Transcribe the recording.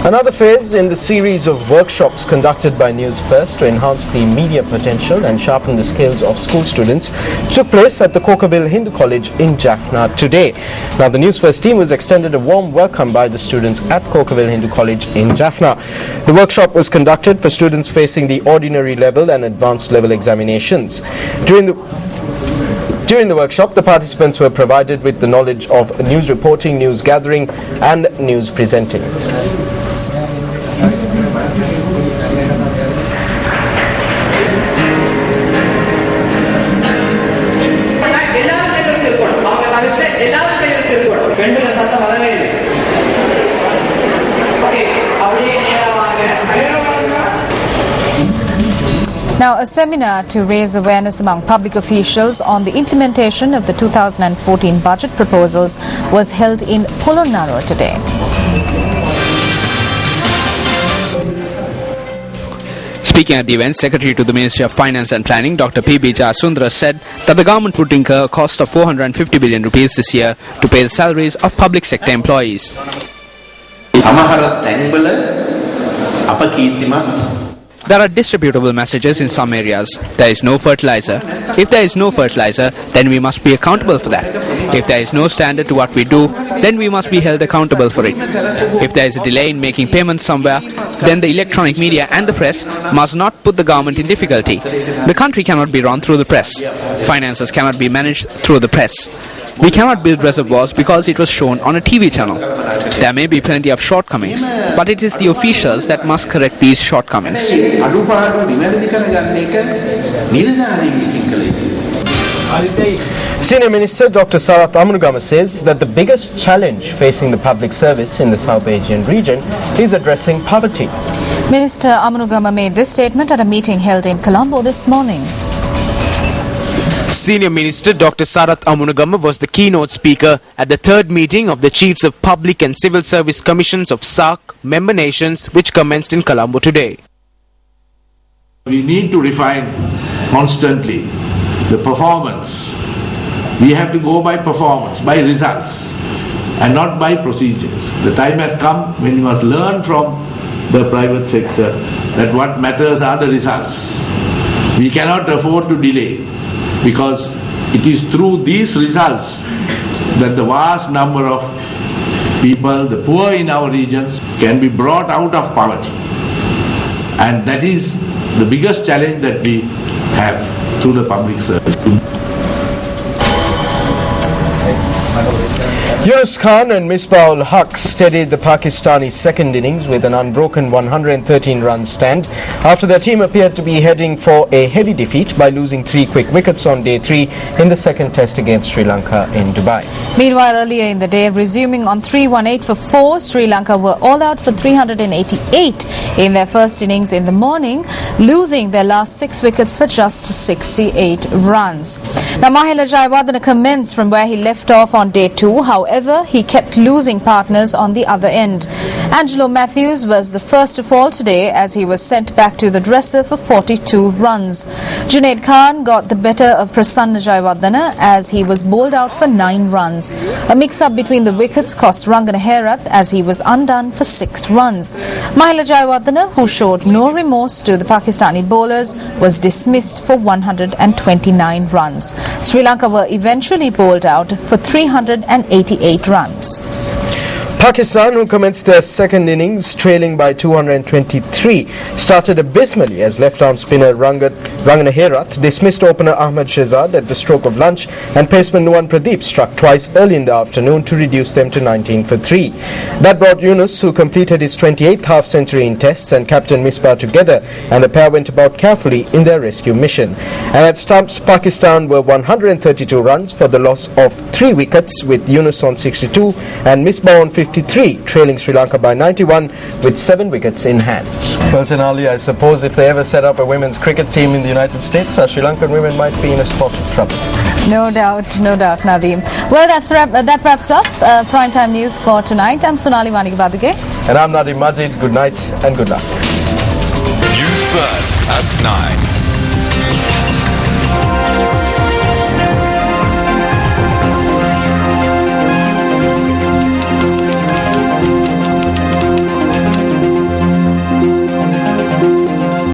Another phase in the series of workshops conducted by Newsfirst to enhance the media potential and sharpen the skills of school students took place at the Kokaville Hindu College in Jaffna today. Now, the Newsfirst team was extended a warm welcome by the students at Kokaville Hindu College in Jaffna. The workshop was conducted for students facing the ordinary level and advanced level examinations. During the workshop, the participants were provided with the knowledge of news reporting, news gathering and news presenting. Now, a seminar to raise awareness among public officials on the implementation of the 2014 budget proposals was held in Polonnaruwa today. Speaking at the event, Secretary to the Ministry of Finance and Planning, Dr. P.B. Jasundra, said that the government would incur a cost of 450 billion rupees this year to pay the salaries of public sector employees. There are disreputable messages in some areas. There is no fertilizer. If there is no fertilizer, then we must be accountable for that. If there is no standard to what we do, then we must be held accountable for it. If there is a delay in making payments somewhere, then the electronic media and the press must not put the government in difficulty. The country cannot be run through the press. Finances cannot be managed through the press. We cannot build reservoirs because it was shown on a TV channel. There may be plenty of shortcomings, but it is the officials that must correct these shortcomings. Senior Minister Dr. Sarath Amunugama says that the biggest challenge facing the public service in the South Asian region is addressing poverty. Minister Amunugama made this statement at a meeting held in Colombo this morning. Senior Minister Dr. Sarath Amunugama was the keynote speaker at the third meeting of the Chiefs of Public and Civil Service Commissions of SAARC member nations, which commenced in Colombo today. We need to refine constantly the performance. We have to go by performance, by results, and not by procedures. The time has come when we must learn from the private sector that what matters are the results. We cannot afford to delay, because it is through these results that the vast number of people, the poor in our regions, can be brought out of poverty. And that is the biggest challenge that we have through the public service. Yunus Khan and Misbah ul Haq steadied the Pakistani second innings with an unbroken 113 run stand after their team appeared to be heading for a heavy defeat by losing 3 quick wickets on day 3 in the second test against Sri Lanka in Dubai. Meanwhile, earlier in the day, resuming on 318 for 4, Sri Lanka were all out for 388 in their first innings in the morning, losing their last 6 wickets for just 68 runs. Now, Mahela Jayawardene commenced from where he left off on day 2. However, he kept losing partners on the other end. Angelo Matthews was the first to fall today as he was sent back to the dresser for 42 runs. Junaid Khan got the better of Prasanna Jayawardene as he was bowled out for 9 runs. A mix-up between the wickets cost Rangana Herath as he was undone for 6 runs. Mahela Jayawardene, who showed no remorse to the Pakistani bowlers, was dismissed for 129 runs. Sri Lanka were eventually bowled out for 388 runs. Pakistan, who commenced their second innings trailing by 223, started abysmally as left-arm spinner Rangana Herath dismissed opener Ahmad Shehzad at the stroke of lunch, and paceman Nuwan Pradeep struck twice early in the afternoon to reduce them to 19 for 3. That brought Yunus, who completed his 28th half-century in tests, and captain Misbah together, and the pair went about carefully in their rescue mission. And at stumps, Pakistan were 132 runs for the loss of 3 wickets, with Yunus on 62 and Misbah on 53, trailing Sri Lanka by 91 with 7 wickets in hand. Personally, I suppose if they ever set up a women's cricket team in the United States, our Sri Lankan women might be in a spot of trouble. No doubt, Nadeem. Well, that wraps up Primetime News for tonight. I'm Sonali Manigabadige. And I'm Nadeem Majid. Good night and good luck. News First at 9.